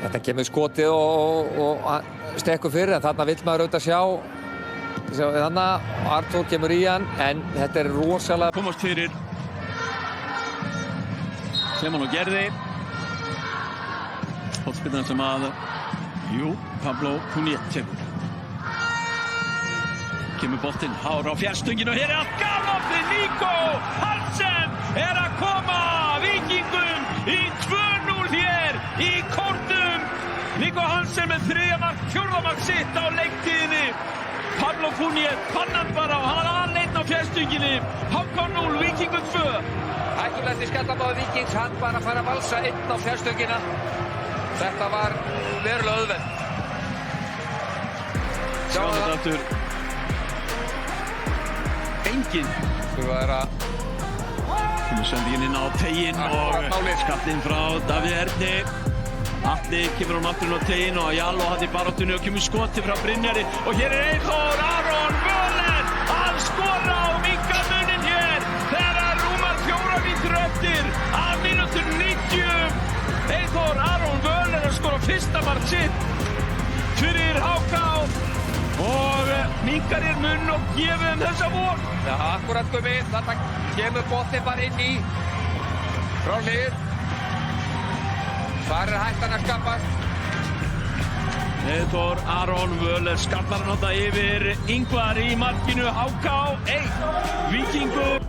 Þetta kemur skotið og stekkur fyrir, en þarna vill maður auðvitað sjá þarna, Arthur kemur í hann, en þetta rosalega... Komast fyrir, sem hann og gerði. Hóttspilnan sem að, Pablo Cuniet tekur. Kemur boltinn, hár á fjærstunginu og hér allt galopið, Nico Hansen að koma Víkingum í 2-0 hér í Kórnum. Nico Hansen með 3. mark, 4. mark sitt á leiktíðinni. Pablo Cuniet pannan bara og hann aðeinn á fjærstunginu. HK 0, Víkingum 2. Hættulegasti skallabáður Víkings, hann bara fær að valsa inn á fjærstungina. Þetta var verulega auðvelt. Sjáum þetta aftur. Enginn. Þú er að... Kemur sendingin inn á teginn og skallinn frá Davíð Erni. Atli kemur hún aftur inn á teginn og Jallo hann í baráttunni og kemur skoti frá Brynjari. Og hér Eyþór Aron Völler að skora og minnka muninn hér. Þegar rúmar 4 mínútur eftir af mínútur 90. Eyþór Aron Völler að skora 1. mark sitt fyrir HK. Og minkar munn og gefum þessa von. Já, akkurat Gumi, þarna kemur boltinn bara inn í frá hlið. Þar hættan að skapast. Eyþór Aron Völler skallar hann þetta yfir Ingvar í markinu. HK 1, Víkingur